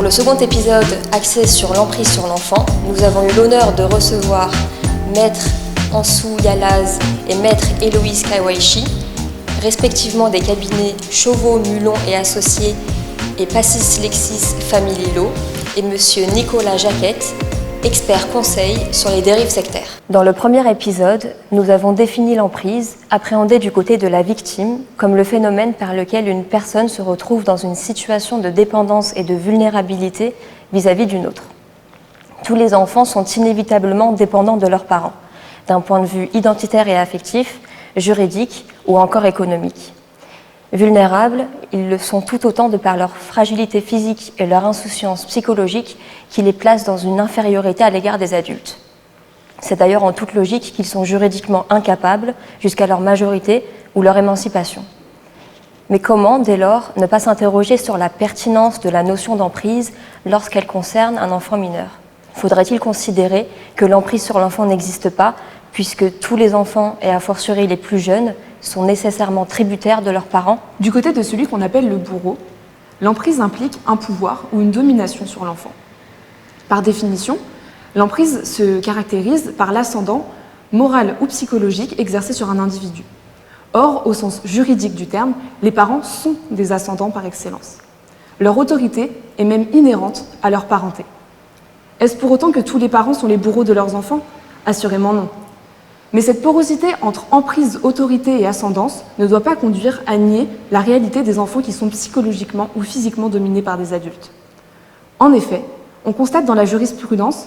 le second épisode axé sur l'emprise sur l'enfant, nous avons eu l'honneur de recevoir Maître Ansou Yalaz et Maître Héloïse Kawaishi, respectivement des cabinets Chauveau, Mulon et Associés et Passis Lexis Family Law, et Monsieur Nicolas Jaquette, expert conseil sur les dérives sectaires. Dans le premier épisode, nous avons défini l'emprise, appréhendée du côté de la victime, comme le phénomène par lequel une personne se retrouve dans une situation de dépendance et de vulnérabilité vis-à-vis d'une autre. Tous les enfants sont inévitablement dépendants de leurs parents, d'un point de vue identitaire et affectif, juridique ou encore économique. Vulnérables, ils le sont tout autant de par leur fragilité physique et leur insouciance psychologique qui les placent dans une infériorité à l'égard des adultes. C'est d'ailleurs en toute logique qu'ils sont juridiquement incapables jusqu'à leur majorité ou leur émancipation. Mais comment, dès lors, ne pas s'interroger sur la pertinence de la notion d'emprise lorsqu'elle concerne un enfant mineur ? Faudrait-il considérer que l'emprise sur l'enfant n'existe pas, puisque tous les enfants, et a fortiori les plus jeunes, sont nécessairement tributaires de leurs parents? Du côté de celui qu'on appelle le bourreau, l'emprise implique un pouvoir ou une domination sur l'enfant. Par définition, l'emprise se caractérise par l'ascendant moral ou psychologique exercé sur un individu. Or, au sens juridique du terme, les parents sont des ascendants par excellence. Leur autorité est même inhérente à leur parenté. Est-ce pour autant que tous les parents sont les bourreaux de leurs enfants? Assurément non. Mais cette porosité entre emprise, autorité et ascendance ne doit pas conduire à nier la réalité des enfants qui sont psychologiquement ou physiquement dominés par des adultes. En effet, on constate dans la jurisprudence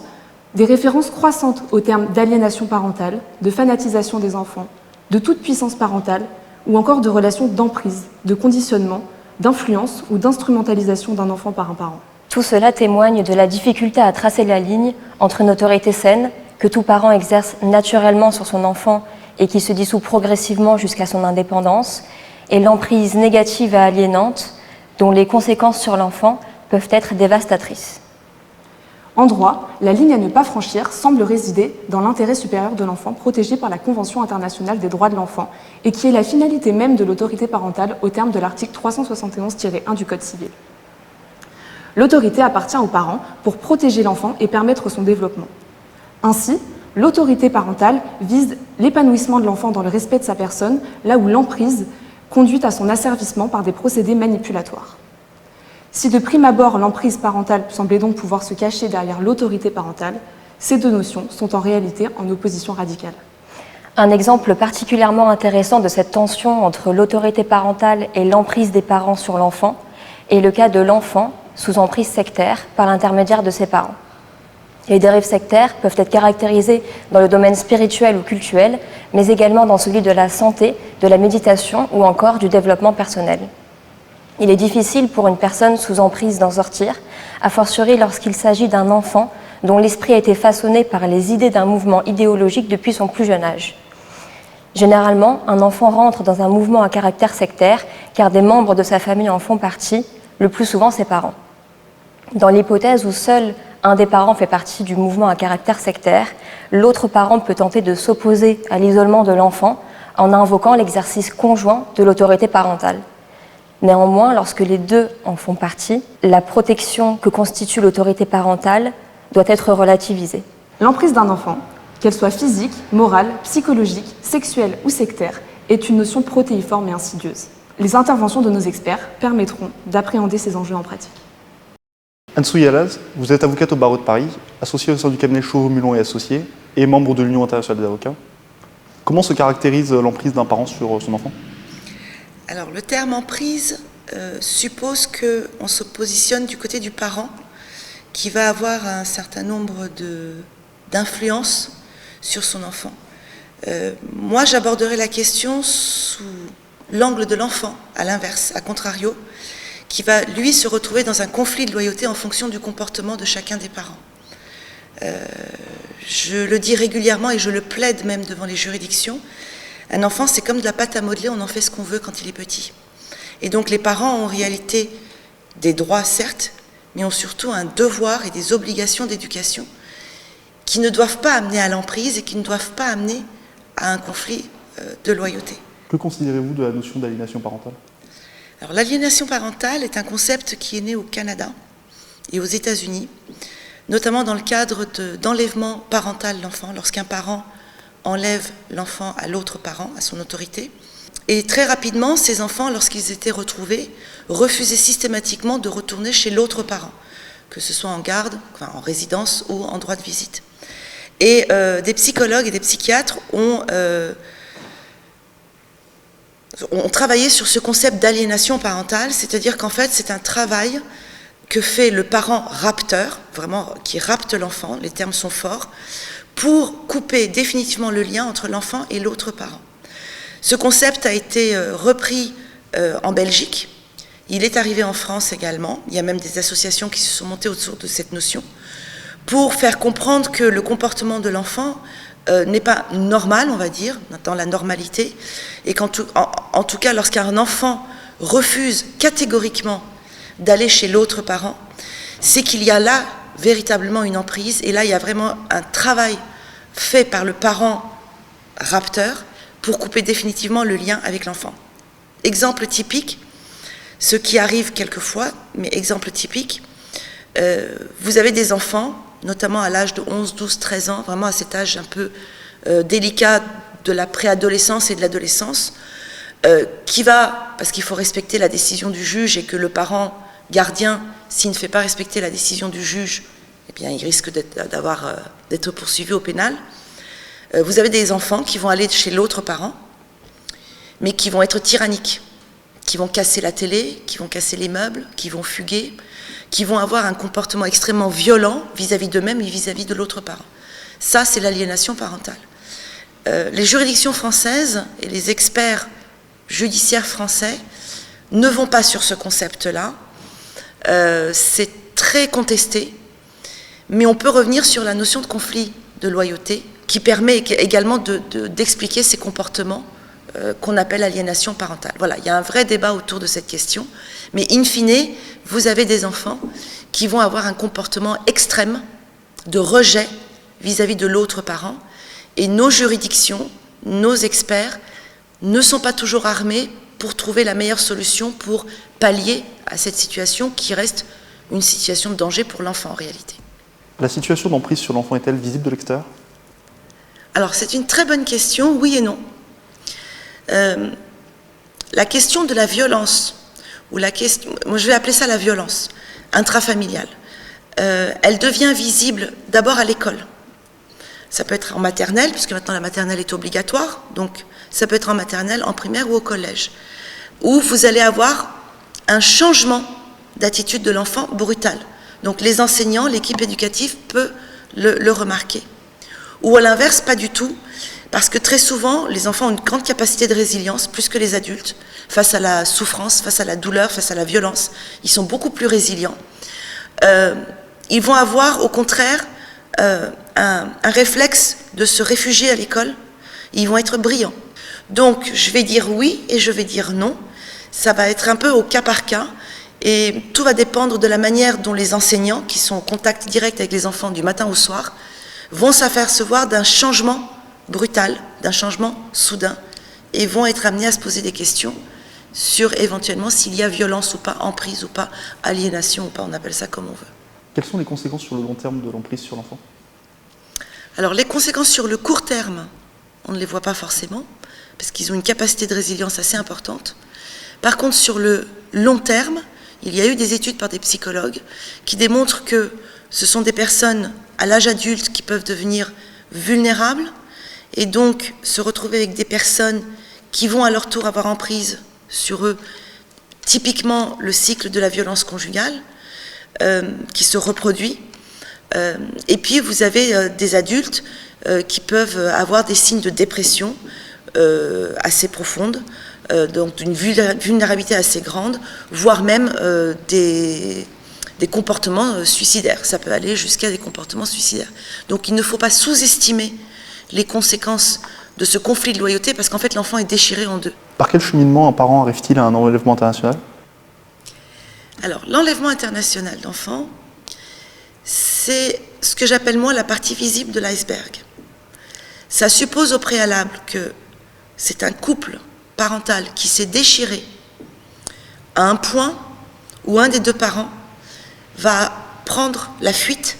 des références croissantes aux termes d'aliénation parentale, de fanatisation des enfants, de toute puissance parentale ou encore de relations d'emprise, de conditionnement, d'influence ou d'instrumentalisation d'un enfant par un parent. Tout cela témoigne de la difficulté à tracer la ligne entre une autorité saine, que tout parent exerce naturellement sur son enfant et qui se dissout progressivement jusqu'à son indépendance, et l'emprise négative et aliénante, dont les conséquences sur l'enfant peuvent être dévastatrices. En droit, la ligne à ne pas franchir semble résider dans l'intérêt supérieur de l'enfant protégé par la Convention internationale des droits de l'enfant et qui est la finalité même de l'autorité parentale au terme de l'article 371-1 du Code civil. L'autorité appartient aux parents pour protéger l'enfant et permettre son développement. Ainsi, l'autorité parentale vise l'épanouissement de l'enfant dans le respect de sa personne, là où l'emprise conduit à son asservissement par des procédés manipulatoires. Si de prime abord l'emprise parentale semblait donc pouvoir se cacher derrière l'autorité parentale, ces deux notions sont en réalité en opposition radicale. Un exemple particulièrement intéressant de cette tension entre l'autorité parentale et l'emprise des parents sur l'enfant est le cas de l'enfant sous emprise sectaire par l'intermédiaire de ses parents. Les dérives sectaires peuvent être caractérisées dans le domaine spirituel ou cultuel, mais également dans celui de la santé, de la méditation ou encore du développement personnel. Il est difficile pour une personne sous emprise d'en sortir, a fortiori lorsqu'il s'agit d'un enfant dont l'esprit a été façonné par les idées d'un mouvement idéologique depuis son plus jeune âge. Généralement, un enfant rentre dans un mouvement à caractère sectaire car des membres de sa famille en font partie, le plus souvent ses parents. Dans l'hypothèse où seul un des parents fait partie du mouvement à caractère sectaire, l'autre parent peut tenter de s'opposer à l'isolement de l'enfant en invoquant l'exercice conjoint de l'autorité parentale. Néanmoins, lorsque les deux en font partie, la protection que constitue l'autorité parentale doit être relativisée. L'emprise d'un enfant, qu'elle soit physique, morale, psychologique, sexuelle ou sectaire, est une notion protéiforme et insidieuse. Les interventions de nos experts permettront d'appréhender ces enjeux en pratique. Ansou Yalaz, vous êtes avocate au barreau de Paris, associée au sein du cabinet Chauveau, Mulon et Associés, et membre de l'Union internationale des avocats. Comment se caractérise l'emprise d'un parent sur son enfant? Alors, le terme emprise suppose qu'on se positionne du côté du parent qui va avoir un certain nombre d'influences sur son enfant. Moi, j'aborderai la question sous l'angle de l'enfant, à l'inverse, à contrario, qui va, lui, se retrouver dans un conflit de loyauté en fonction du comportement de chacun des parents. Je le dis régulièrement et je le plaide même devant les juridictions, un enfant, c'est comme de la pâte à modeler, on en fait ce qu'on veut quand il est petit. Et donc les parents ont en réalité des droits, certes, mais ont surtout un devoir et des obligations d'éducation qui ne doivent pas amener à l'emprise et qui ne doivent pas amener à un conflit de loyauté. Que considérez-vous de la notion d'aliénation parentale? Alors l'aliénation parentale est un concept qui est né au Canada et aux États-Unis, notamment dans le cadre d'enlèvement parental de l'enfant, lorsqu'un parent enlève l'enfant à l'autre parent, à son autorité. Et très rapidement, ces enfants, lorsqu'ils étaient retrouvés, refusaient systématiquement de retourner chez l'autre parent, que ce soit en garde, enfin, en résidence ou en droit de visite. Et des psychologues et des psychiatres ont travaillé sur ce concept d'aliénation parentale, c'est-à-dire qu'en fait, c'est un travail que fait le parent rapteur, vraiment qui rapte l'enfant, les termes sont forts, pour couper définitivement le lien entre l'enfant et l'autre parent. Ce concept a été repris en Belgique, il est arrivé en France également, il y a même des associations qui se sont montées autour de cette notion, pour faire comprendre que le comportement de l'enfant n'est pas normal, on va dire, dans la normalité, et qu'en tout cas, lorsqu'un enfant refuse catégoriquement d'aller chez l'autre parent, c'est qu'il y a là véritablement une emprise, et là il y a vraiment un travail fait par le parent rapteur pour couper définitivement le lien avec l'enfant. Exemple typique, ce qui arrive quelquefois, mais exemple typique, vous avez des enfants, notamment à l'âge de 11, 12, 13 ans, vraiment à cet âge un peu délicat de la préadolescence et de l'adolescence, qui va, parce qu'il faut respecter la décision du juge et que le parent gardien, s'il ne fait pas respecter la décision du juge, eh bien, il risque d'être poursuivi au pénal. Vous avez des enfants qui vont aller chez l'autre parent, mais qui vont être tyranniques, qui vont casser la télé, qui vont casser les meubles, qui vont fuguer, qui vont avoir un comportement extrêmement violent vis-à-vis d'eux-mêmes et vis-à-vis de l'autre parent. Ça, c'est l'aliénation parentale. Les juridictions françaises et les experts judiciaires français ne vont pas sur ce concept-là. C'est très contesté, mais on peut revenir sur la notion de conflit de loyauté qui permet également d'expliquer ces comportements qu'on appelle aliénation parentale. Voilà, il y a un vrai débat autour de cette question, mais in fine, vous avez des enfants qui vont avoir un comportement extrême de rejet vis-à-vis de l'autre parent, et nos juridictions, nos experts ne sont pas toujours armés pour trouver la meilleure solution pour pallier à cette situation qui reste une situation de danger pour l'enfant en réalité. La situation d'emprise sur l'enfant est-elle visible de l'extérieur? Alors c'est une très bonne question, oui et non. La question de la violence, ou la question, moi je vais appeler ça la violence intrafamiliale, elle devient visible d'abord à l'école. Ça peut être en maternelle, puisque maintenant la maternelle est obligatoire, donc ça peut être en maternelle, en primaire ou au collège, où vous allez avoir un changement d'attitude de l'enfant brutal. Donc les enseignants, l'équipe éducative peut le remarquer. Ou à l'inverse, pas du tout, parce que très souvent, les enfants ont une grande capacité de résilience, plus que les adultes, face à la souffrance, face à la douleur, face à la violence. Ils sont beaucoup plus résilients. Ils vont avoir, au contraire, un réflexe de se réfugier à l'école. Ils vont être brillants. Donc, je vais dire oui et je vais dire non. Ça va être un peu au cas par cas. Et tout va dépendre de la manière dont les enseignants, qui sont en contact direct avec les enfants du matin au soir, vont s'apercevoir d'un changement brutal, d'un changement soudain, et vont être amenés à se poser des questions sur éventuellement s'il y a violence ou pas, emprise ou pas, aliénation ou pas, on appelle ça comme on veut. Quelles sont les conséquences sur le long terme de l'emprise sur l'enfant? Alors les conséquences sur le court terme, on ne les voit pas forcément, parce qu'ils ont une capacité de résilience assez importante. Par contre, sur le long terme, il y a eu des études par des psychologues qui démontrent que ce sont des personnes à l'âge adulte qui peuvent devenir vulnérables et donc se retrouver avec des personnes qui vont à leur tour avoir emprise sur eux, typiquement le cycle de la violence conjugale qui se reproduit. Et puis vous avez des adultes qui peuvent avoir des signes de dépression assez profonde, donc d'une vulnérabilité assez grande, voire même des comportements suicidaires. Ça peut aller jusqu'à des comportements suicidaires. Donc il ne faut pas sous-estimer les conséquences de ce conflit de loyauté, parce qu'en fait l'enfant est déchiré en deux. Par quel cheminement un parent arrive-t-il à un enlèvement international? Alors, l'enlèvement international d'enfants, c'est ce que j'appelle moi la partie visible de l'iceberg. Ça suppose au préalable que c'est un couple parental qui s'est déchiré à un point où un des deux parents va prendre la fuite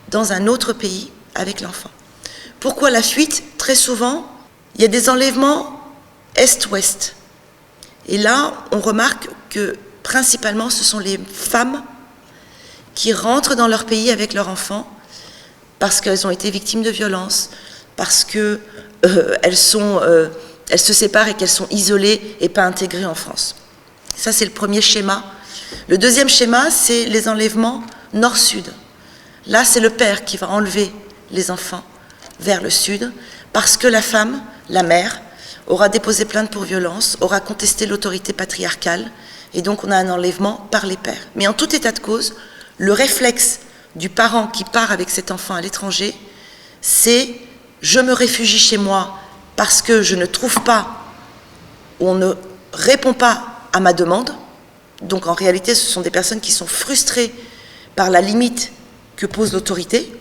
dans un autre pays avec l'enfant. Pourquoi la fuite? Très souvent, il y a des enlèvements est-ouest. Et là, on remarque que principalement, ce sont les femmes qui rentrent dans leur pays avec leur enfant parce qu'elles ont été victimes de violences, parce qu'elles se séparent et qu'elles sont isolées et pas intégrées en France. Ça, c'est le premier schéma. Le deuxième schéma, c'est les enlèvements nord-sud. Là, c'est le père qui va enlever les enfants vers le sud parce que la femme, la mère, aura déposé plainte pour violence, aura contesté l'autorité patriarcale, et donc on a un enlèvement par les pères. Mais en tout état de cause, le réflexe du parent qui part avec cet enfant à l'étranger, c'est « je me réfugie chez moi parce que je ne trouve pas, ou on ne répond pas à ma demande ». Donc en réalité, ce sont des personnes qui sont frustrées par la limite que pose l'autorité.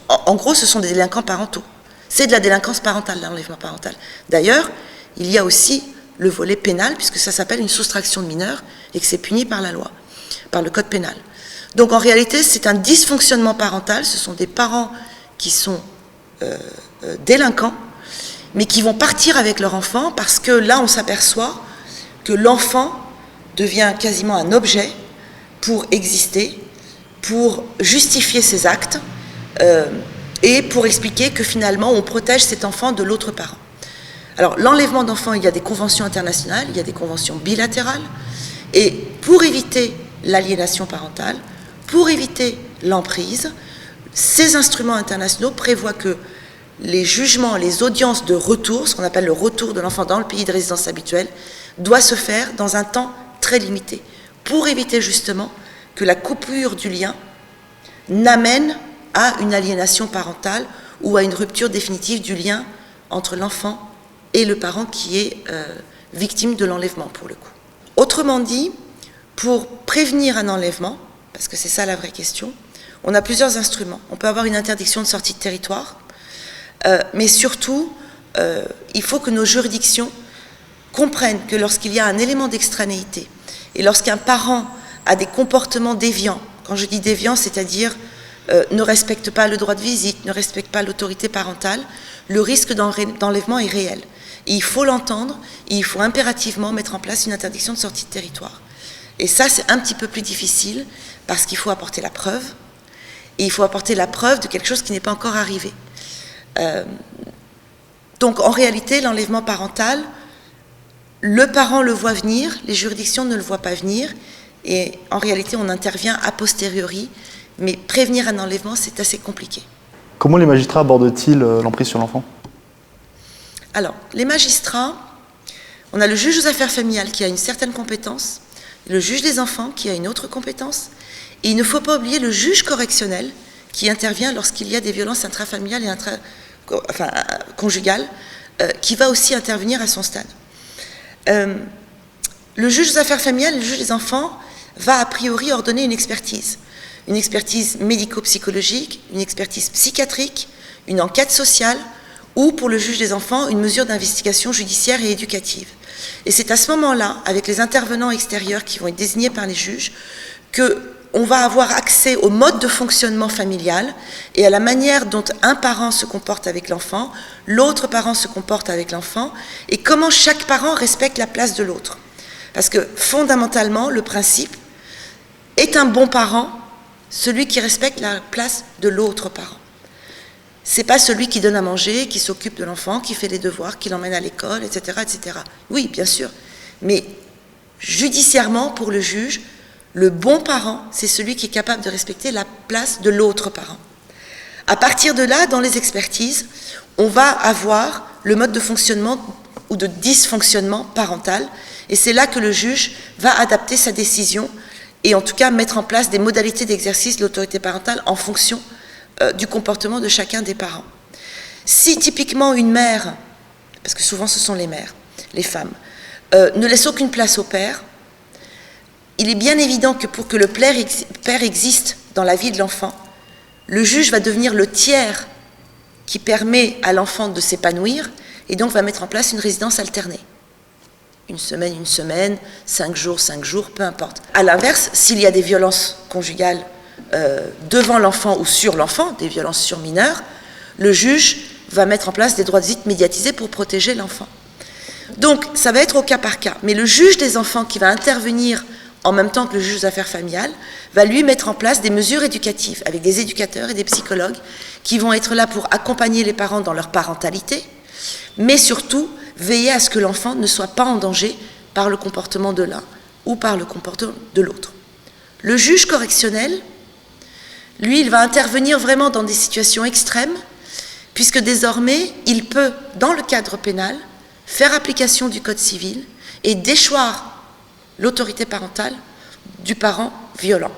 En gros, ce sont des délinquants parentaux. C'est de la délinquance parentale, l'enlèvement parental. D'ailleurs, il y a aussi le volet pénal, puisque ça s'appelle une soustraction de mineurs et que c'est puni par la loi, par le code pénal. Donc en réalité, c'est un dysfonctionnement parental, ce sont des parents qui sont délinquants, mais qui vont partir avec leur enfant parce que là, on s'aperçoit que l'enfant devient quasiment un objet pour exister, pour justifier ses actes et pour expliquer que finalement, on protège cet enfant de l'autre parent. Alors, l'enlèvement d'enfants, il y a des conventions internationales, il y a des conventions bilatérales, et pour éviter l'aliénation parentale, pour éviter l'emprise, ces instruments internationaux prévoient que les jugements, les audiences de retour, ce qu'on appelle le retour de l'enfant dans le pays de résidence habituelle, doit se faire dans un temps très limité, pour éviter justement que la coupure du lien n'amène à une aliénation parentale ou à une rupture définitive du lien entre l'enfant et le parent qui est victime de l'enlèvement pour le coup. Autrement dit, pour prévenir un enlèvement, parce que c'est ça la vraie question, on a plusieurs instruments. On peut avoir une interdiction de sortie de territoire, mais surtout, il faut que nos juridictions comprennent que lorsqu'il y a un élément d'extranéité et lorsqu'un parent a des comportements déviants, quand je dis déviants, c'est-à-dire ne respecte pas le droit de visite, ne respecte pas l'autorité parentale, le risque d'enlèvement est réel. Et il faut l'entendre, et il faut impérativement mettre en place une interdiction de sortie de territoire. Et ça, c'est un petit peu plus difficile, parce qu'il faut apporter la preuve, et il faut apporter la preuve de quelque chose qui n'est pas encore arrivé. Donc, en réalité, l'enlèvement parental, le parent le voit venir, les juridictions ne le voient pas venir, et en réalité, on intervient a posteriori, mais prévenir un enlèvement, c'est assez compliqué. Comment les magistrats abordent-ils l'emprise sur l'enfant? Alors, les magistrats, on a le juge aux affaires familiales qui a une certaine compétence, le juge des enfants qui a une autre compétence, et il ne faut pas oublier le juge correctionnel qui intervient lorsqu'il y a des violences intrafamiliales et conjugales, qui va aussi intervenir à son stade. Le juge aux affaires familiales et le juge des enfants va a priori ordonner une expertise médico-psychologique, une expertise psychiatrique, une enquête sociale, ou pour le juge des enfants, une mesure d'investigation judiciaire et éducative. Et c'est à ce moment-là, avec les intervenants extérieurs qui vont être désignés par les juges, qu'on va avoir accès au mode de fonctionnement familial et à la manière dont un parent se comporte avec l'enfant, l'autre parent se comporte avec l'enfant, et comment chaque parent respecte la place de l'autre. Parce que fondamentalement, le principe est un bon parent, celui qui respecte la place de l'autre parent. C'est pas celui qui donne à manger, qui s'occupe de l'enfant, qui fait les devoirs, qui l'emmène à l'école, etc., etc. Oui, bien sûr. Mais judiciairement, pour le juge, le bon parent, c'est celui qui est capable de respecter la place de l'autre parent. À partir de là, dans les expertises, on va avoir le mode de fonctionnement ou de dysfonctionnement parental, et c'est là que le juge va adapter sa décision et en tout cas mettre en place des modalités d'exercice de l'autorité parentale en fonction du comportement de chacun des parents. Si typiquement une mère, parce que souvent ce sont les mères, les femmes, ne laisse aucune place au père, il est bien évident que pour que le père existe dans la vie de l'enfant, le juge va devenir le tiers qui permet à l'enfant de s'épanouir et donc va mettre en place une résidence alternée. Une semaine, 5 jours, peu importe. À l'inverse, s'il y a des violences conjugales devant l'enfant ou sur l'enfant, des violences sur mineurs, le juge va mettre en place des droits de visite médiatisés pour protéger l'enfant. Donc, ça va être au cas par cas. Mais le juge des enfants qui va intervenir en même temps que le juge des affaires familiales va lui mettre en place des mesures éducatives avec des éducateurs et des psychologues qui vont être là pour accompagner les parents dans leur parentalité, mais surtout veiller à ce que l'enfant ne soit pas en danger par le comportement de l'un ou par le comportement de l'autre. Le juge correctionnel, lui, il va intervenir vraiment dans des situations extrêmes, puisque désormais, il peut, dans le cadre pénal, faire application du Code civil et déchoir l'autorité parentale du parent violent.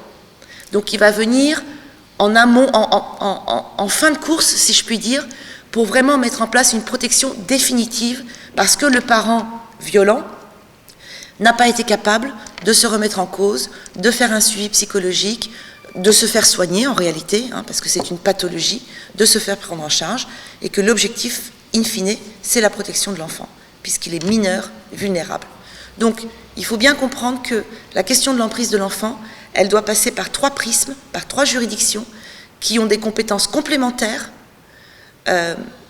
Donc il va venir en amont, en fin de course, si je puis dire, pour vraiment mettre en place une protection définitive, parce que le parent violent n'a pas été capable de se remettre en cause, de faire un suivi psychologique, de se faire soigner en réalité, parce que c'est une pathologie, de se faire prendre en charge, et que l'objectif, in fine, c'est la protection de l'enfant, puisqu'il est mineur, vulnérable. Donc, il faut bien comprendre que la question de l'emprise de l'enfant, elle doit passer par 3 prismes, par 3 juridictions, qui ont des compétences complémentaires.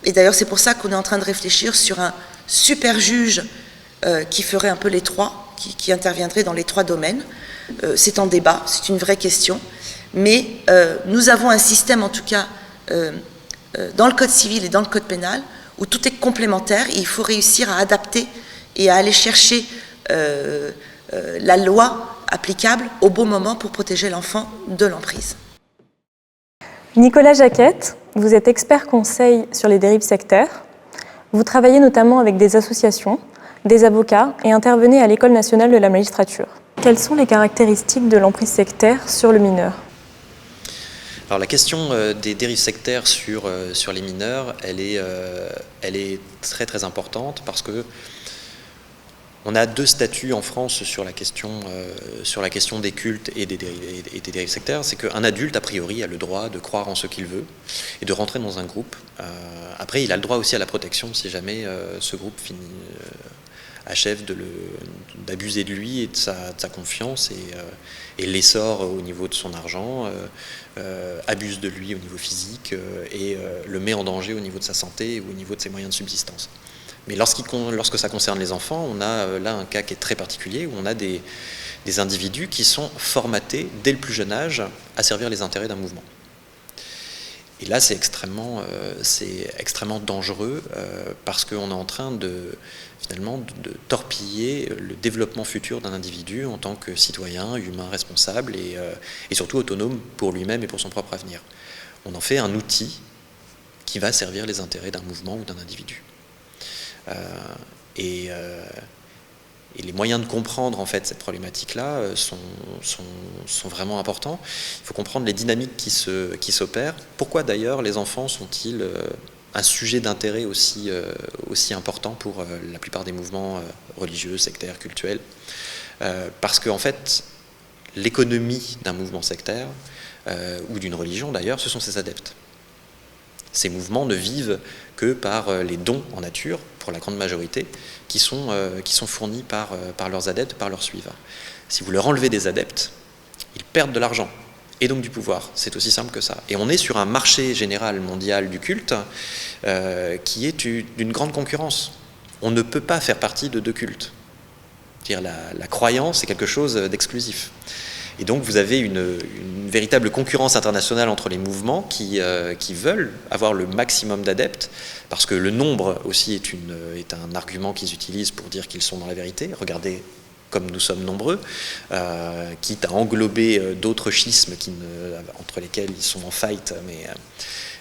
Et d'ailleurs, c'est pour ça qu'on est en train de réfléchir sur un super juge qui ferait un peu les 3, qui interviendrait dans les 3 domaines. C'est en débat, c'est une vraie question. Mais nous avons un système, en tout cas, dans le Code civil et dans le Code pénal, où tout est complémentaire et il faut réussir à adapter et à aller chercher la loi applicable au bon moment pour protéger l'enfant de l'emprise. Nicolas Jacquette, vous êtes expert conseil sur les dérives sectaires. Vous travaillez notamment avec des associations, des avocats et intervenez à l'École nationale de la magistrature. Quelles sont les caractéristiques de l'emprise sectaire sur le mineur ? Alors la question des dérives sectaires sur les mineurs, elle est très très importante parce que on a 2 statuts en France sur la question des cultes et des dérives sectaires. C'est qu'un adulte, a priori, a le droit de croire en ce qu'il veut et de rentrer dans un groupe. Après, il a le droit aussi à la protection si jamais ce groupe achève d'abuser de lui et de sa confiance et l'essor au niveau de son argent, abuse de lui au niveau physique et le met en danger au niveau de sa santé ou au niveau de ses moyens de subsistance. Mais lorsque ça concerne les enfants, on a là un cas qui est très particulier, où on a des individus qui sont formatés dès le plus jeune âge à servir les intérêts d'un mouvement. Et là, c'est extrêmement dangereux parce qu'on est en train de torpiller le développement futur d'un individu en tant que citoyen, humain, responsable et surtout autonome pour lui-même et pour son propre avenir. On en fait un outil qui va servir les intérêts d'un mouvement ou d'un individu. Et les moyens de comprendre en fait cette problématique-là sont vraiment importants. Il faut comprendre les dynamiques qui s'opèrent. Pourquoi d'ailleurs les enfants sont-ils un sujet d'intérêt aussi important pour la plupart des mouvements religieux, sectaires, cultuels? Parce qu'en fait, l'économie d'un mouvement sectaire, ou d'une religion d'ailleurs, ce sont ses adeptes. Ces mouvements ne vivent que par les dons en nature, pour la grande majorité, qui sont fournis par leurs adeptes, par leurs suivants. Si vous leur enlevez des adeptes, ils perdent de l'argent, et donc du pouvoir. C'est aussi simple que ça. Et on est sur un marché général mondial du culte qui est d'une grande concurrence. On ne peut pas faire partie de 2 cultes. C'est-à-dire la croyance est quelque chose d'exclusif. Et donc vous avez une véritable concurrence internationale entre les mouvements qui veulent avoir le maximum d'adeptes, parce que le nombre aussi est un argument qu'ils utilisent pour dire qu'ils sont dans la vérité. Regardez comme nous sommes nombreux, quitte à englober d'autres schismes entre lesquels ils sont en fight,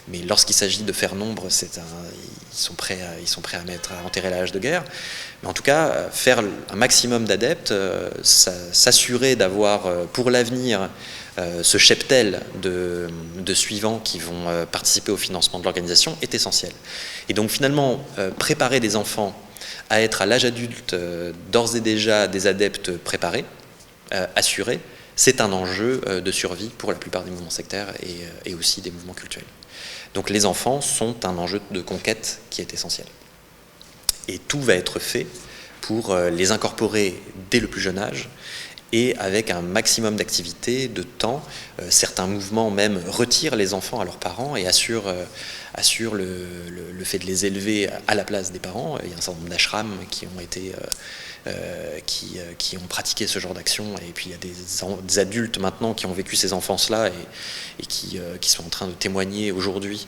mais lorsqu'il s'agit de faire nombre, ils sont prêts à enterrer la hache de guerre. Mais en tout cas, faire un maximum d'adeptes, s'assurer d'avoir pour l'avenir ce cheptel de suivants qui vont participer au financement de l'organisation est essentiel. Et donc finalement, préparer des enfants à être à l'âge adulte d'ores et déjà des adeptes préparés, assurés, c'est un enjeu de survie pour la plupart des mouvements sectaires et aussi des mouvements cultuels. Donc les enfants sont un enjeu de conquête qui est essentiel. Et tout va être fait pour les incorporer dès le plus jeune âge et avec un maximum d'activité, de temps. Certains mouvements même retirent les enfants à leurs parents et assurent le fait de les élever à la place des parents. Il y a un certain nombre d'ashrams qui ont été qui ont pratiqué ce genre d'action, et puis il y a des adultes maintenant qui ont vécu ces enfances-là et qui sont en train de témoigner aujourd'hui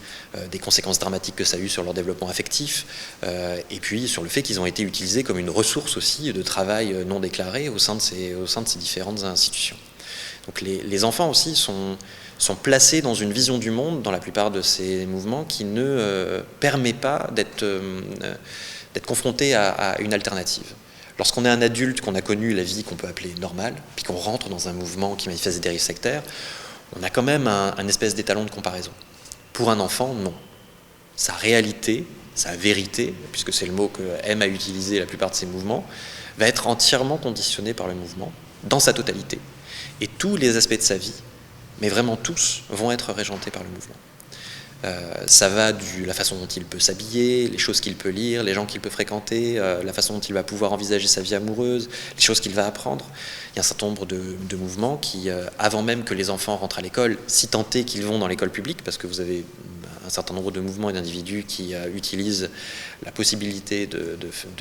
des conséquences dramatiques que ça a eu sur leur développement affectif, et puis sur le fait qu'ils ont été utilisés comme une ressource aussi de travail non déclaré au sein de ces différentes institutions. Donc les enfants aussi sont placés dans une vision du monde dans la plupart de ces mouvements qui ne permet pas d'être confronté à une alternative. Lorsqu'on est un adulte, qu'on a connu la vie qu'on peut appeler normale, puis qu'on rentre dans un mouvement qui manifeste des dérives sectaires, on a quand même un espèce d'étalon de comparaison. Pour un enfant, non. Sa réalité, sa vérité, puisque c'est le mot que aiment à utiliser la plupart de ces mouvements, va être entièrement conditionnée par le mouvement, dans sa totalité. Et tous les aspects de sa vie, mais vraiment tous, vont être régentés par le mouvement. Ça va de la façon dont il peut s'habiller, les choses qu'il peut lire, les gens qu'il peut fréquenter, la façon dont il va pouvoir envisager sa vie amoureuse, les choses qu'il va apprendre. Il y a un certain nombre de mouvements qui, avant même que les enfants rentrent à l'école, si tant est qu'ils vont dans l'école publique, parce que vous avez un certain nombre de mouvements et d'individus qui utilisent la possibilité de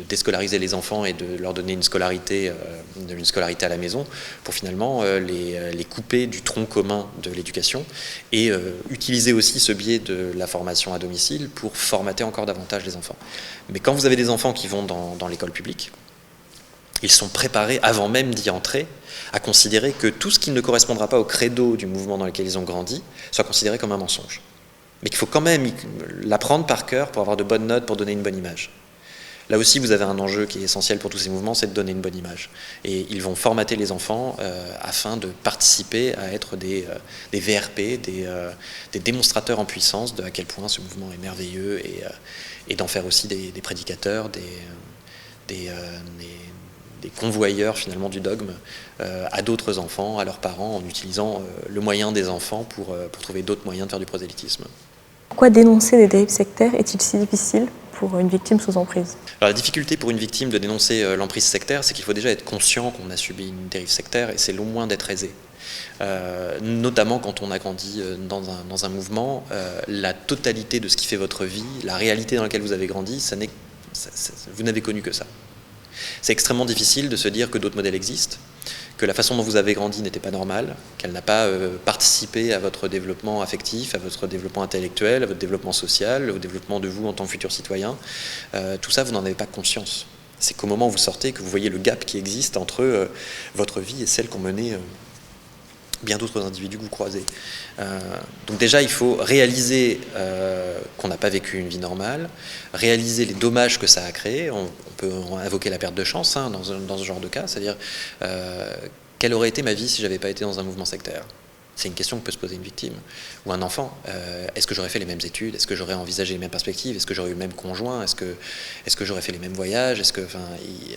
déscolariser les enfants et de leur donner une scolarité à la maison pour finalement les couper du tronc commun de l'éducation et utiliser aussi ce biais de la formation à domicile pour formater encore davantage les enfants. Mais quand vous avez des enfants qui vont dans l'école publique, ils sont préparés, avant même d'y entrer, à considérer que tout ce qui ne correspondra pas au credo du mouvement dans lequel ils ont grandi soit considéré comme un mensonge. Mais qu'il faut quand même l'apprendre par cœur pour avoir de bonnes notes, pour donner une bonne image. Là aussi, vous avez un enjeu qui est essentiel pour tous ces mouvements, c'est de donner une bonne image. Et ils vont formater les enfants afin de participer à être des VRP, des démonstrateurs en puissance de à quel point ce mouvement est merveilleux et d'en faire aussi des prédicateurs, des convoyeurs finalement du dogme à d'autres enfants, à leurs parents, en utilisant le moyen des enfants pour trouver d'autres moyens de faire du prosélytisme. Pourquoi dénoncer des dérives sectaires est-il si difficile pour une victime sous emprise? Alors, la difficulté pour une victime de dénoncer l'emprise sectaire, c'est qu'il faut déjà être conscient qu'on a subi une dérive sectaire, et c'est loin d'être aisé. Notamment quand on a grandi dans un mouvement, la totalité de ce qui fait votre vie, la réalité dans laquelle vous avez grandi, vous n'avez connu que ça. C'est extrêmement difficile de se dire que d'autres modèles existent, que la façon dont vous avez grandi n'était pas normale, qu'elle n'a pas participé à votre développement affectif, à votre développement intellectuel, à votre développement social, au développement de vous en tant que futur citoyen. Tout ça, vous n'en avez pas conscience. C'est qu'au moment où vous sortez que vous voyez le gap qui existe entre votre vie et celle qu'ont menée bien d'autres individus que vous croisez. Donc déjà, il faut réaliser qu'on n'a pas vécu une vie normale, réaliser les dommages que ça a créés. On peut invoquer la perte de chance dans ce genre de cas, c'est-à-dire quelle aurait été ma vie si je n'avais pas été dans un mouvement sectaire? C'est une question que peut se poser une victime ou un enfant. Est-ce que j'aurais fait les mêmes études? Est-ce que j'aurais envisagé les mêmes perspectives? Est-ce que j'aurais eu le même conjoint? Est-ce que j'aurais fait les mêmes voyages?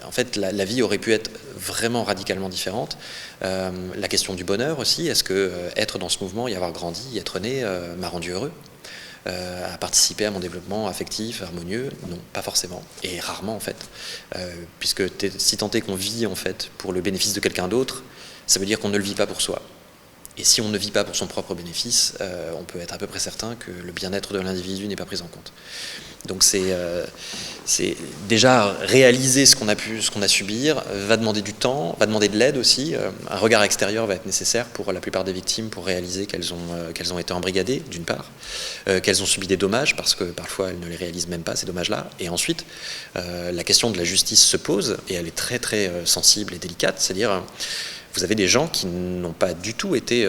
En fait, la vie aurait pu être vraiment radicalement différente. La question du bonheur aussi. Est-ce que être dans ce mouvement, y avoir grandi, y être né, m'a rendu heureux? À participer à mon développement affectif, harmonieux? Non, pas forcément. Et rarement, en fait. Puisque si tant est qu'on vit, en fait, pour le bénéfice de quelqu'un d'autre, ça veut dire qu'on ne le vit pas pour soi. Et si on ne vit pas pour son propre bénéfice, on peut être à peu près certain que le bien-être de l'individu n'est pas pris en compte. Donc c'est déjà réaliser ce qu'on a subir, va demander du temps, va demander de l'aide aussi. Un regard extérieur va être nécessaire pour la plupart des victimes pour réaliser qu'elles ont été embrigadées, d'une part, qu'elles ont subi des dommages, parce que parfois elles ne les réalisent même pas, ces dommages-là. Et ensuite, la question de la justice se pose, et elle est très très sensible et délicate, c'est-à-dire vous avez des gens qui n'ont pas du tout été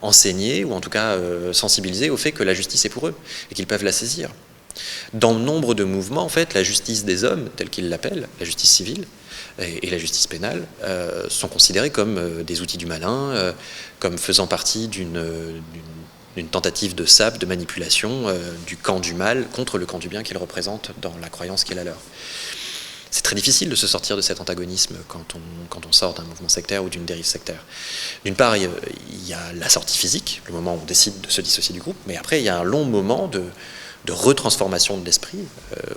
enseignés, ou en tout cas sensibilisés au fait que la justice est pour eux, et qu'ils peuvent la saisir. Dans nombre de mouvements, en fait, la justice des hommes, telle qu'ils l'appellent, la justice civile et la justice pénale, sont considérés comme des outils du malin, comme faisant partie d'une tentative de sape, de manipulation du camp du mal contre le camp du bien qu'ils représentent dans la croyance qui est la leur. C'est très difficile de se sortir de cet antagonisme quand on sort d'un mouvement sectaire ou d'une dérive sectaire. D'une part, il y a la sortie physique, le moment où on décide de se dissocier du groupe, mais après, il y a un long moment de retransformation de l'esprit,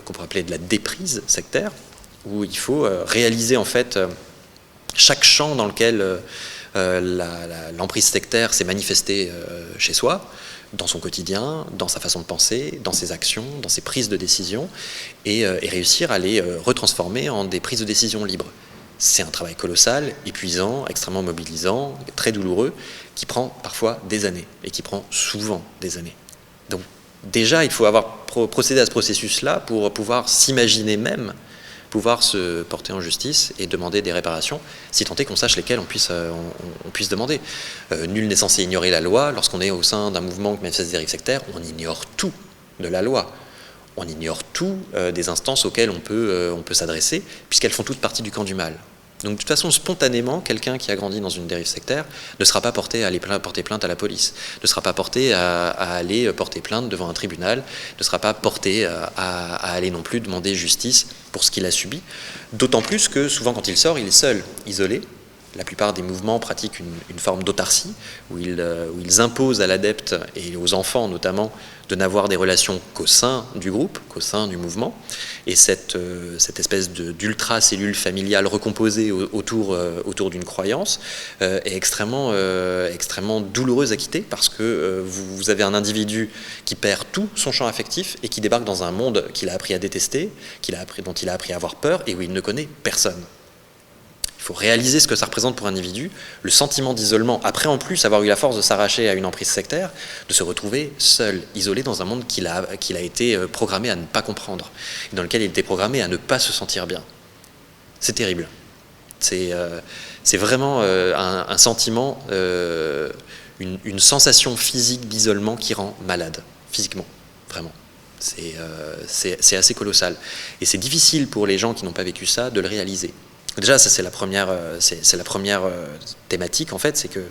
qu'on pourrait appeler de la déprise sectaire, où il faut réaliser en fait chaque champ dans lequel l'emprise sectaire s'est manifestée chez soi, dans son quotidien, dans sa façon de penser, dans ses actions, dans ses prises de décision, et réussir à les retransformer en des prises de décision libres. C'est un travail colossal, épuisant, extrêmement mobilisant, très douloureux, qui prend parfois des années, et qui prend souvent des années. Donc déjà, il faut avoir procédé à ce processus-là pour pouvoir s'imaginer même pouvoir se porter en justice et demander des réparations, si tant est qu'on sache lesquelles on puisse demander. Nul n'est censé ignorer la loi. Lorsqu'on est au sein d'un mouvement qui manifeste des dérives sectaires, on ignore tout de la loi. On ignore tout des instances auxquelles on peut s'adresser, puisqu'elles font toutes partie du camp du mal. Donc de toute façon, spontanément, quelqu'un qui a grandi dans une dérive sectaire ne sera pas porté à aller porter plainte à la police, ne sera pas porté à aller porter plainte devant un tribunal, ne sera pas porté à aller non plus demander justice pour ce qu'il a subi. D'autant plus que souvent quand il sort, il est seul, isolé. La plupart des mouvements pratiquent une forme d'autarcie, où ils imposent à l'adepte et aux enfants notamment de n'avoir des relations qu'au sein du groupe, qu'au sein du mouvement. Et cette espèce d'ultra-cellule familiale recomposée autour d'une croyance est extrêmement douloureuse à quitter, parce que vous avez un individu qui perd tout son champ affectif et qui débarque dans un monde qu'il a appris à détester, dont il a appris à avoir peur et où il ne connaît personne. Il faut réaliser ce que ça représente pour un individu, le sentiment d'isolement, après en plus avoir eu la force de s'arracher à une emprise sectaire, de se retrouver seul, isolé dans un monde qu'il a été programmé à ne pas comprendre, et dans lequel il était programmé à ne pas se sentir bien. C'est terrible. C'est vraiment un sentiment, une sensation physique d'isolement qui rend malade, physiquement, vraiment. C'est assez colossal. Et c'est difficile pour les gens qui n'ont pas vécu ça de le réaliser. Déjà, ça c'est la première thématique en fait, c'est que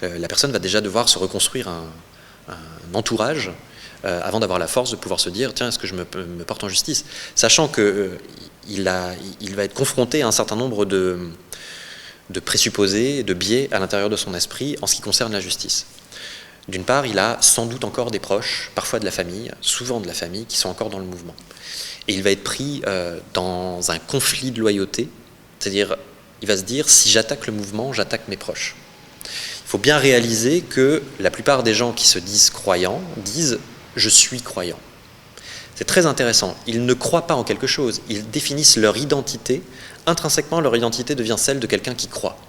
la personne va déjà devoir se reconstruire un entourage avant d'avoir la force de pouvoir se dire tiens, est-ce que je me porte en justice, sachant que il va être confronté à un certain nombre de présupposés, de biais à l'intérieur de son esprit en ce qui concerne la justice. D'une part, il a sans doute encore des proches, parfois de la famille, souvent de la famille, qui sont encore dans le mouvement. Et il va être pris dans un conflit de loyauté. C'est-à-dire, il va se dire, si j'attaque le mouvement, j'attaque mes proches. Il faut bien réaliser que la plupart des gens qui se disent croyants disent « je suis croyant ». C'est très intéressant. Ils ne croient pas en quelque chose. Ils définissent leur identité. Intrinsèquement, leur identité devient celle de quelqu'un qui croit.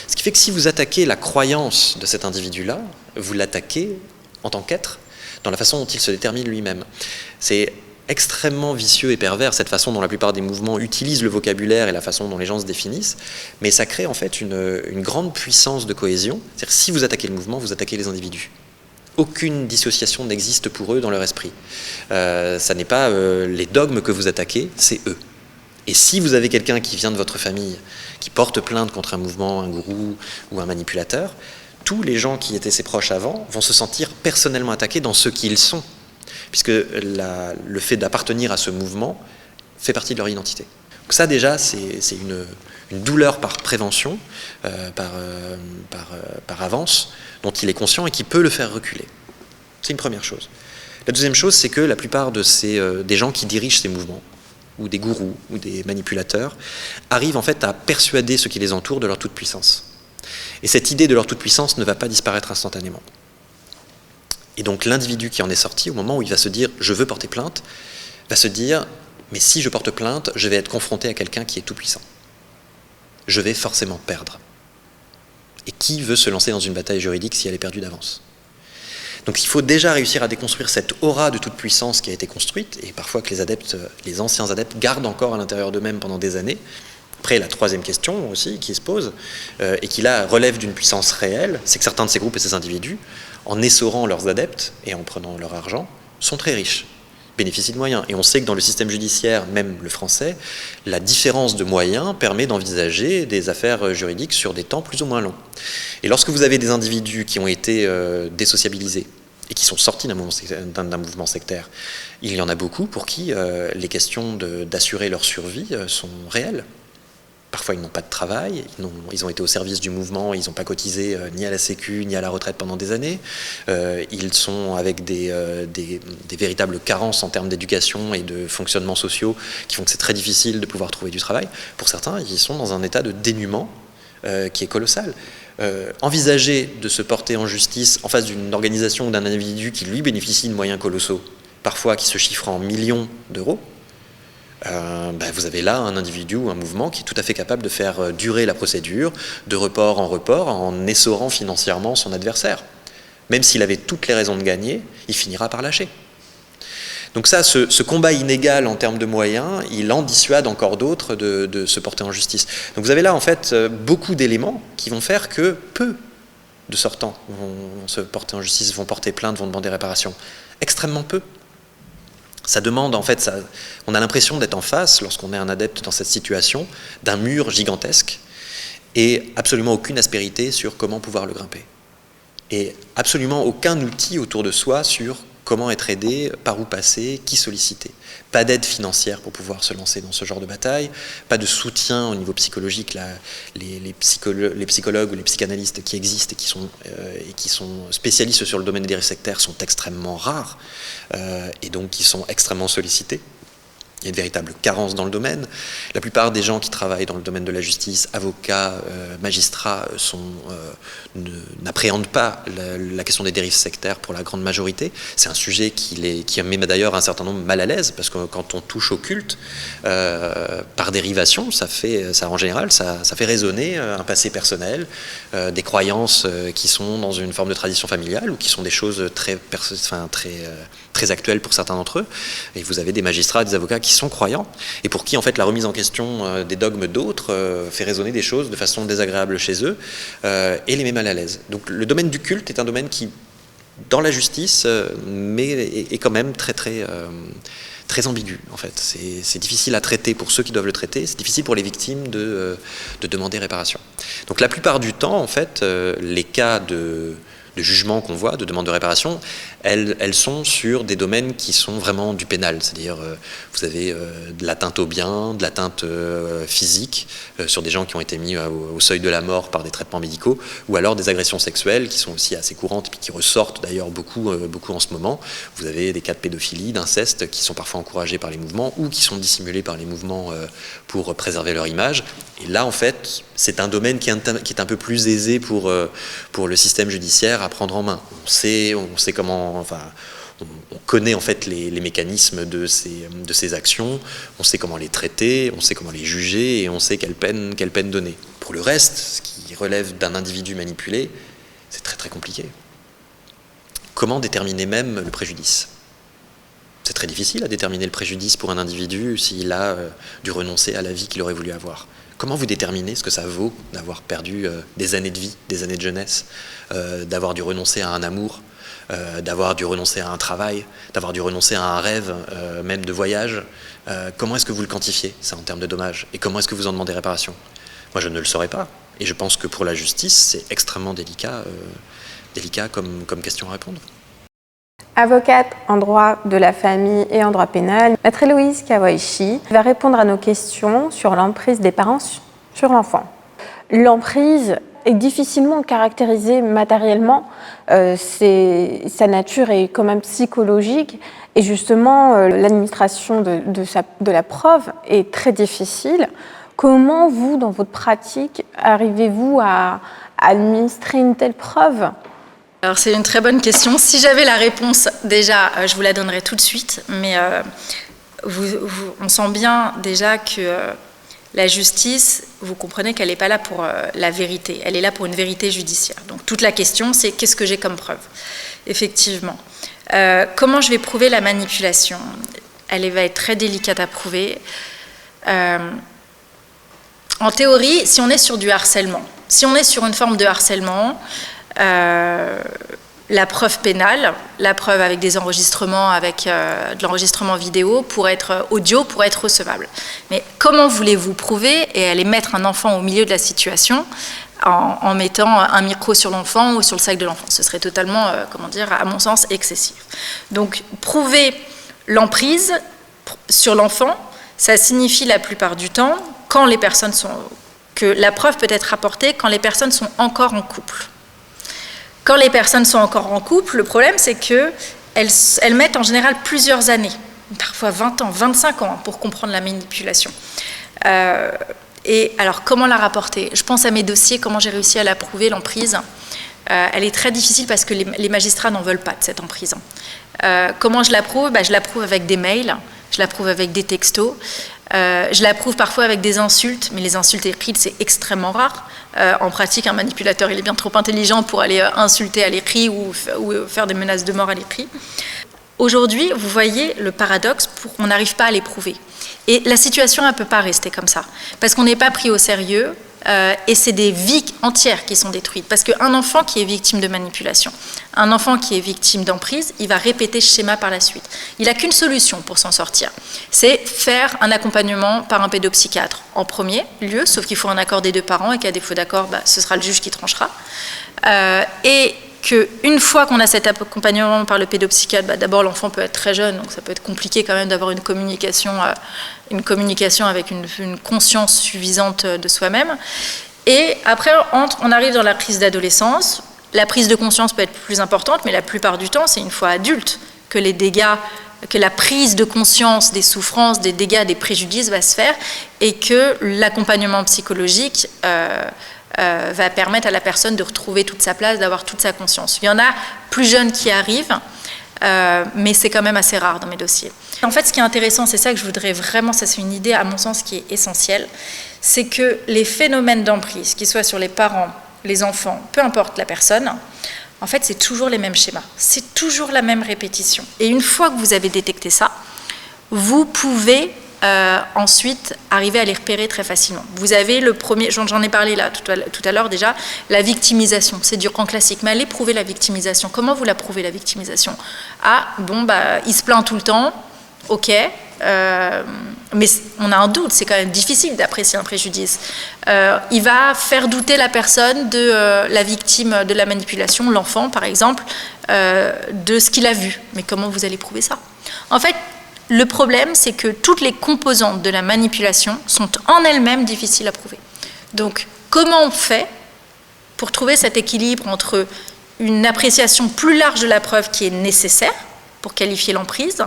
Ce qui fait que si vous attaquez la croyance de cet individu-là, vous l'attaquez en tant qu'être, dans la façon dont il se détermine lui-même. C'est extrêmement vicieux et pervers, cette façon dont la plupart des mouvements utilisent le vocabulaire et la façon dont les gens se définissent, mais ça crée en fait une grande puissance de cohésion. C'est-à-dire si vous attaquez le mouvement, vous attaquez les individus. Aucune dissociation n'existe pour eux dans leur esprit. Ça n'est pas les dogmes que vous attaquez, c'est eux. Et si vous avez quelqu'un qui vient de votre famille, qui porte plainte contre un mouvement, un gourou ou un manipulateur, tous les gens qui étaient ses proches avant vont se sentir personnellement attaqués dans ce qu'ils sont, puisque le fait d'appartenir à ce mouvement fait partie de leur identité. Donc ça déjà, c'est une douleur par prévention, par avance, dont il est conscient et qui peut le faire reculer. C'est une première chose. La deuxième chose, c'est que la plupart des gens qui dirigent ces mouvements, ou des gourous, ou des manipulateurs, arrivent en fait à persuader ceux qui les entourent de leur toute-puissance. Et cette idée de leur toute-puissance ne va pas disparaître instantanément. Et donc l'individu qui en est sorti, au moment où il va se dire « je veux porter plainte », va se dire « mais si je porte plainte, je vais être confronté à quelqu'un qui est tout-puissant. Je vais forcément perdre. » Et qui veut se lancer dans une bataille juridique si elle est perdue d'avance ? Donc il faut déjà réussir à déconstruire cette aura de toute-puissance qui a été construite, et parfois que les anciens adeptes gardent encore à l'intérieur d'eux-mêmes pendant des années. Après, la troisième question aussi qui se pose, et qui là relève d'une puissance réelle, c'est que certains de ces groupes et ces individus, en essorant leurs adeptes et en prenant leur argent, sont très riches, bénéficient de moyens. Et on sait que dans le système judiciaire, même le français, la différence de moyens permet d'envisager des affaires juridiques sur des temps plus ou moins longs. Et lorsque vous avez des individus qui ont été désociabilisés et qui sont sortis d'un mouvement sectaire, il y en a beaucoup pour qui les questions d'assurer leur survie sont réelles. Parfois, ils n'ont pas de travail, ils ont été au service du mouvement, ils n'ont pas cotisé ni à la Sécu, ni à la retraite pendant des années. Ils sont avec des véritables carences en termes d'éducation et de fonctionnements sociaux qui font que c'est très difficile de pouvoir trouver du travail. Pour certains, ils sont dans un état de dénuement qui est colossal. Envisager de se porter en justice en face d'une organisation ou d'un individu qui lui bénéficie de moyens colossaux, parfois qui se chiffrent en millions d'euros, vous avez là un individu ou un mouvement qui est tout à fait capable de faire durer la procédure, de report en essorant financièrement son adversaire. Même s'il avait toutes les raisons de gagner, il finira par lâcher. Donc ça, ce combat inégal en termes de moyens, il en dissuade encore d'autres de se porter en justice. Donc vous avez là en fait beaucoup d'éléments qui vont faire que peu de sortants vont se porter en justice, vont porter plainte, vont demander réparation. Extrêmement peu. Ça demande, en fait, on a l'impression d'être en face, lorsqu'on est un adepte dans cette situation, d'un mur gigantesque et absolument aucune aspérité sur comment pouvoir le grimper. Et absolument aucun outil autour de soi sur comment être aidé, par où passer, qui solliciter. Pas d'aide financière pour pouvoir se lancer dans ce genre de bataille, pas de soutien au niveau psychologique. Les psychologues ou les psychanalystes qui existent et qui sont spécialistes sur le domaine des dérives sectaires sont extrêmement rares et donc qui sont extrêmement sollicités. Il y a une véritable carence dans le domaine. La plupart des gens qui travaillent dans le domaine de la justice, avocats, magistrats, n'appréhendent pas la question des dérives sectaires pour la grande majorité. C'est un sujet qui met d'ailleurs un certain nombre mal à l'aise, parce que quand on touche au culte, par dérivation, en général, ça fait résonner un passé personnel, des croyances qui sont dans une forme de tradition familiale, ou qui sont des choses très actuelles pour certains d'entre eux. Et vous avez des magistrats, des avocats qui sont croyants, et pour qui en fait la remise en question des dogmes d'autres fait résonner des choses de façon désagréable chez eux et les met mal à l'aise. Donc le domaine du culte est un domaine qui, dans la justice, est quand même très ambigu en fait. C'est difficile à traiter pour ceux qui doivent le traiter, c'est difficile pour les victimes de demander réparation. Donc la plupart du temps en fait, les cas de jugement qu'on voit, de demande de réparation, elles sont sur des domaines qui sont vraiment du pénal, c'est-à-dire vous avez de l'atteinte au bien, de l'atteinte physique sur des gens qui ont été mis au seuil de la mort par des traitements médicaux, ou alors des agressions sexuelles qui sont aussi assez courantes et qui ressortent d'ailleurs beaucoup en ce moment. Vous avez des cas de pédophilie, d'inceste qui sont parfois encouragés par les mouvements ou qui sont dissimulés par les mouvements pour préserver leur image. Et là en fait c'est un domaine qui est un peu plus aisé pour le système judiciaire à prendre en main. On sait comment, enfin, on connaît en fait les mécanismes de ces actions, on sait comment les traiter, on sait comment les juger et on sait quelle peine donner. Pour le reste, ce qui relève d'un individu manipulé, c'est très très compliqué. Comment déterminer même le préjudice ? C'est très difficile à déterminer le préjudice pour un individu s'il a dû renoncer à la vie qu'il aurait voulu avoir. Comment vous déterminez ce que ça vaut d'avoir perdu des années de vie, des années de jeunesse, d'avoir dû renoncer à un amour, d'avoir dû renoncer à un travail, d'avoir dû renoncer à un rêve, même de voyage? Comment est-ce que vous le quantifiez, ça, en termes de dommages? Et comment est-ce que vous en demandez réparation? Moi, je ne le saurais pas. Et je pense que pour la justice, c'est extrêmement délicat comme question à répondre. Avocate en droit de la famille et en droit pénal, Maître Héloïse Kawaishi va répondre à nos questions sur l'emprise des parents sur l'enfant. L'emprise est difficilement caractérisée matériellement, sa nature est quand même psychologique et justement l'administration de la preuve est très difficile. Comment vous, dans votre pratique, arrivez-vous à administrer une telle preuve ? Alors c'est une très bonne question. Si j'avais la réponse, déjà, je vous la donnerais tout de suite, mais on sent bien déjà que la justice, vous comprenez qu'elle n'est pas là pour la vérité, elle est là pour une vérité judiciaire. Donc toute la question, c'est qu'est-ce que j'ai comme preuve ? Effectivement. Comment je vais prouver la manipulation ? Elle va être très délicate à prouver. En théorie, si on est sur du harcèlement, si on est sur une forme de harcèlement, la preuve pénale, la preuve avec des enregistrements, avec de l'enregistrement vidéo, pour être audio, pour être recevable. Mais comment voulez-vous prouver et aller mettre un enfant au milieu de la situation en mettant un micro sur l'enfant ou sur le sac de l'enfant? Ce serait totalement, à mon sens, excessif. Donc, prouver l'emprise sur l'enfant, ça signifie la plupart du temps que la preuve peut être apportée quand les personnes sont encore en couple. Quand les personnes sont encore en couple, le problème, c'est qu'elles mettent en général plusieurs années, parfois 20 ans, 25 ans, pour comprendre la manipulation. Et alors, comment la rapporter? Je pense à mes dossiers, comment j'ai réussi à la prouver, l'emprise. Elle est très difficile parce que les magistrats n'en veulent pas de cette emprise. Comment je la prouve? Je la prouve avec des mails, je la prouve avec des textos, je la prouve parfois avec des insultes, mais les insultes écrites, c'est extrêmement rare. En pratique, un manipulateur, il est bien trop intelligent pour aller insulter à l'écrit ou faire des menaces de mort à l'écrit. Aujourd'hui, vous voyez le paradoxe, on n'arrive pas à les prouver. Et la situation, elle ne peut pas rester comme ça, parce qu'on n'est pas pris au sérieux, et c'est des vies entières qui sont détruites. Parce qu'un enfant qui est victime de manipulation, un enfant qui est victime d'emprise, il va répéter ce schéma par la suite. Il n'a qu'une solution pour s'en sortir, c'est faire un accompagnement par un pédopsychiatre en premier lieu, sauf qu'il faut un accord des deux parents, et qu'à défaut d'accord, ce sera le juge qui tranchera. Et qu'une fois qu'on a cet accompagnement par le pédopsychiatre, d'abord l'enfant peut être très jeune, donc ça peut être compliqué quand même d'avoir une communication avec une conscience suffisante de soi-même. Et après, on arrive dans la crise d'adolescence. La prise de conscience peut être plus importante, mais la plupart du temps, c'est une fois adulte que les dégâts, que la prise de conscience des souffrances, des dégâts, des préjudices va se faire, et que l'accompagnement psychologique va permettre à la personne de retrouver toute sa place, d'avoir toute sa conscience. Il y en a plus jeunes qui arrivent, mais c'est quand même assez rare dans mes dossiers. En fait, ce qui est intéressant, c'est ça que je voudrais vraiment, ça c'est une idée à mon sens qui est essentielle, c'est que les phénomènes d'emprise, qu'ils soient sur les parents, les enfants, peu importe la personne, en fait c'est toujours les mêmes schémas, c'est toujours la même répétition. Et une fois que vous avez détecté ça, vous pouvez ensuite arriver à les repérer très facilement. Vous avez le premier, j'en ai parlé là tout à l'heure déjà, la victimisation, c'est du grand classique, mais allez prouver la victimisation. Comment vous la prouvez, la victimisation? Il se plaint tout le temps, ok, mais on a un doute, c'est quand même difficile d'apprécier un préjudice. Il va faire douter la personne de la victime de la manipulation, l'enfant par exemple, de ce qu'il a vu. Mais comment vous allez prouver ça? En fait, le problème, c'est que toutes les composantes de la manipulation sont en elles-mêmes difficiles à prouver. Donc, comment on fait pour trouver cet équilibre entre une appréciation plus large de la preuve qui est nécessaire pour qualifier l'emprise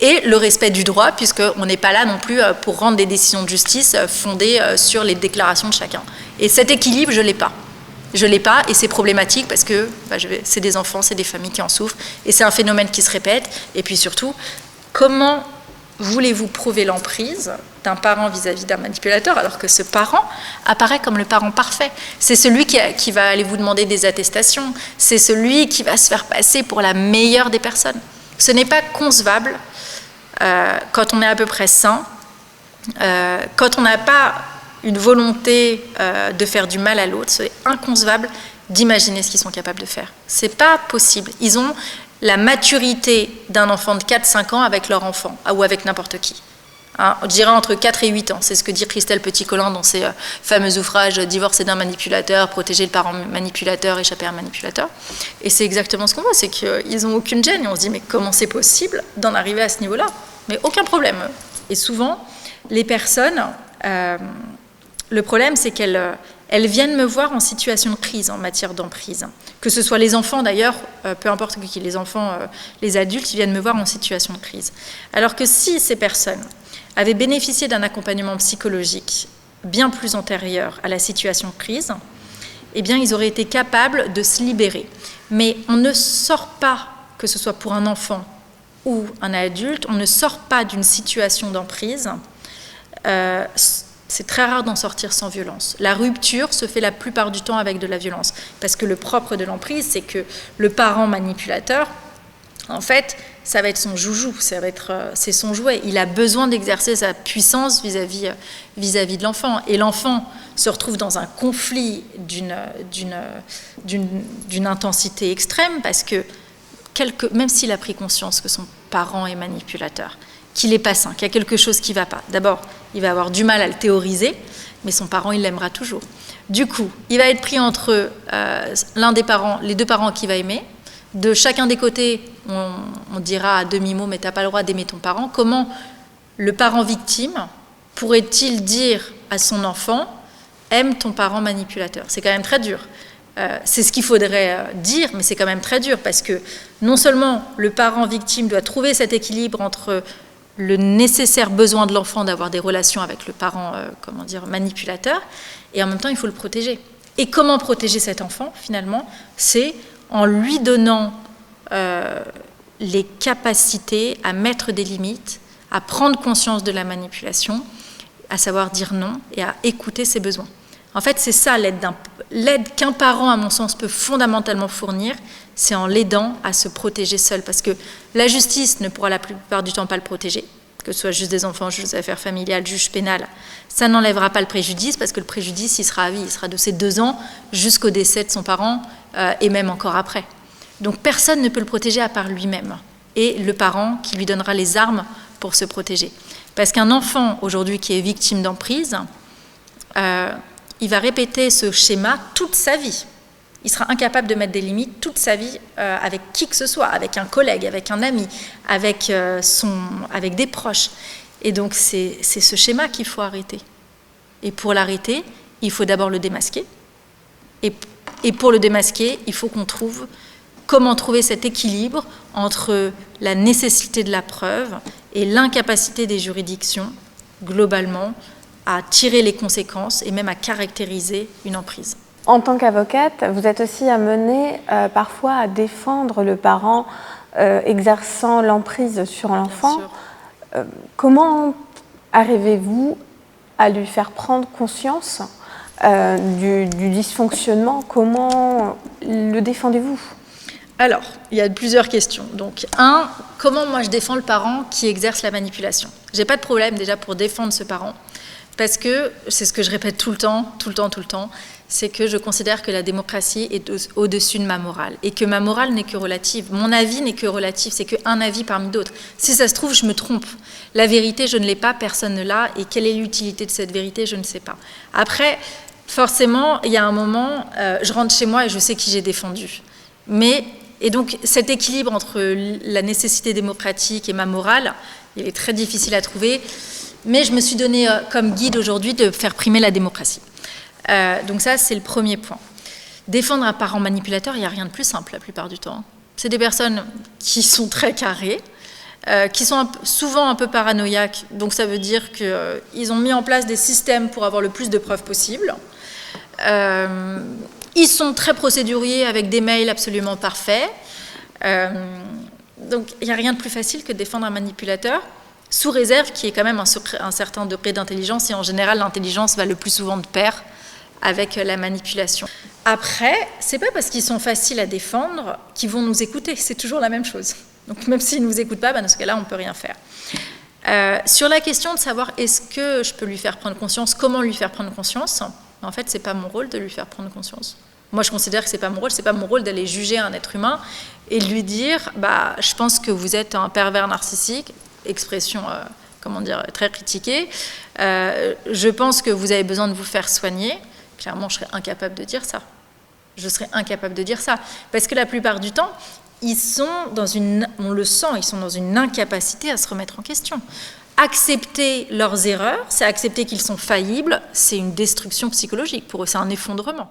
et le respect du droit, puisqu'on n'est pas là non plus pour rendre des décisions de justice fondées sur les déclarations de chacun. Et cet équilibre, je ne l'ai pas. Je ne l'ai pas, et c'est problématique parce que c'est des enfants, c'est des familles qui en souffrent, et c'est un phénomène qui se répète. Et puis surtout, comment voulez-vous prouver l'emprise d'un parent vis-à-vis d'un manipulateur alors que ce parent apparaît comme le parent parfait? C'est celui qui va aller vous demander des attestations, c'est celui qui va se faire passer pour la meilleure des personnes. Ce n'est pas concevable quand on est à peu près sain, quand on n'a pas une volonté de faire du mal à l'autre, c'est inconcevable d'imaginer ce qu'ils sont capables de faire. C'est pas possible. Ils ont la maturité d'un enfant de 4-5 ans avec leur enfant, ou avec n'importe qui. Je dirais entre 4 et 8 ans. C'est ce que dit Christelle Petit-Colin dans ses fameux ouvrages « Divorcer d'un manipulateur, protéger le parent manipulateur, échapper à un manipulateur ». Et c'est exactement ce qu'on voit, c'est qu'ils n'ont aucune gêne. Et on se dit, mais comment c'est possible d'en arriver à ce niveau-là? Mais aucun problème. Et souvent, les personnes, le problème, c'est qu'elles viennent me voir en situation de crise en matière d'emprise. Que ce soit les enfants d'ailleurs, peu importe qui, les enfants, les adultes, ils viennent me voir en situation de crise. Alors que si ces personnes avaient bénéficié d'un accompagnement psychologique bien plus antérieur à la situation de crise, eh bien ils auraient été capables de se libérer. Mais on ne sort pas, que ce soit pour un enfant ou un adulte, on ne sort pas d'une situation d'emprise. C'est très rare d'en sortir sans violence. La rupture se fait la plupart du temps avec de la violence. Parce que le propre de l'emprise, c'est que le parent manipulateur, en fait, ça va être son joujou, c'est son jouet. Il a besoin d'exercer sa puissance vis-à-vis de l'enfant. Et l'enfant se retrouve dans un conflit d'une intensité extrême parce que, même s'il a pris conscience que son parent est manipulateur, qu'il n'est pas sain, qu'il y a quelque chose qui ne va pas. D'abord, il va avoir du mal à le théoriser, mais son parent, il l'aimera toujours. Du coup, il va être pris entre l'un des parents, les deux parents qu'il va aimer. De chacun des côtés, on dira à demi-mot, mais tu n'as pas le droit d'aimer ton parent. Comment le parent victime pourrait-il dire à son enfant « aime ton parent manipulateur ». C'est quand même très dur. C'est ce qu'il faudrait dire, mais c'est quand même très dur, parce que non seulement le parent victime doit trouver cet équilibre entre le nécessaire besoin de l'enfant d'avoir des relations avec le parent, manipulateur, et en même temps, il faut le protéger. Et comment protéger cet enfant, finalement? C'est en lui donnant les capacités à mettre des limites, à prendre conscience de la manipulation, à savoir dire non et à écouter ses besoins. En fait, c'est ça l'aide qu'un parent, à mon sens, peut fondamentalement fournir, c'est en l'aidant à se protéger seul. Parce que la justice ne pourra la plupart du temps pas le protéger, que ce soit juge des enfants, juge des affaires familiales, juge pénal. Ça n'enlèvera pas le préjudice, parce que le préjudice, il sera à vie, il sera de ses 2 ans jusqu'au décès de son parent, et même encore après. Donc personne ne peut le protéger à part lui-même, et le parent qui lui donnera les armes pour se protéger. Parce qu'un enfant, aujourd'hui, qui est victime d'emprise, il va répéter ce schéma toute sa vie. Il sera incapable de mettre des limites toute sa vie avec qui que ce soit, avec un collègue, avec un ami, avec des proches. Et donc, c'est ce schéma qu'il faut arrêter. Et pour l'arrêter, il faut d'abord le démasquer. Et pour le démasquer, il faut qu'on trouve comment trouver cet équilibre entre la nécessité de la preuve et l'incapacité des juridictions, globalement, à tirer les conséquences et même à caractériser une emprise. En tant qu'avocate, vous êtes aussi amenée parfois à défendre le parent exerçant l'emprise sur l'enfant. Comment arrivez-vous à lui faire prendre conscience du dysfonctionnement? Comment le défendez-vous? Alors, il y a plusieurs questions. Donc, comment moi je défends le parent qui exerce la manipulation? J'ai pas de problème déjà pour défendre ce parent, parce que c'est ce que je répète tout le temps, c'est que je considère que la démocratie est au-dessus de ma morale, et que ma morale n'est que relative. Mon avis n'est que relatif, c'est qu'un avis parmi d'autres. Si ça se trouve, je me trompe. La vérité, je ne l'ai pas, personne ne l'a, et quelle est l'utilité de cette vérité, je ne sais pas. Après, forcément, il y a un moment, je rentre chez moi et je sais qui j'ai défendu. Et donc, cet équilibre entre la nécessité démocratique et ma morale, il est très difficile à trouver, mais je me suis donné comme guide aujourd'hui de faire primer la démocratie. Donc ça, c'est le premier point. Défendre un parent manipulateur, il n'y a rien de plus simple la plupart du temps. C'est des personnes qui sont très carrées, qui sont souvent un peu paranoïaques, donc ça veut dire qu'ils ont mis en place des systèmes pour avoir le plus de preuves possible. Ils sont très procéduriers avec des mails absolument parfaits. Donc il n'y a rien de plus facile que de défendre un manipulateur, sous réserve qu'il y ait quand même un certain degré d'intelligence, et en général l'intelligence va le plus souvent de pair avec la manipulation. Après, c'est pas parce qu'ils sont faciles à défendre qu'ils vont nous écouter, c'est toujours la même chose. Donc même s'ils ne nous écoutent pas, dans ce cas-là, on ne peut rien faire. Sur la question de savoir est-ce que je peux lui faire prendre conscience, comment lui faire prendre conscience, en fait, c'est pas mon rôle de lui faire prendre conscience. Moi, je considère que c'est pas mon rôle d'aller juger un être humain et de lui dire, je pense que vous êtes un pervers narcissique, expression, très critiquée, je pense que vous avez besoin de vous faire soigner. Clairement, je serais incapable de dire ça. Parce que la plupart du temps, on le sent, ils sont dans une incapacité à se remettre en question. Accepter leurs erreurs, c'est accepter qu'ils sont faillibles, c'est une destruction psychologique pour eux, c'est un effondrement.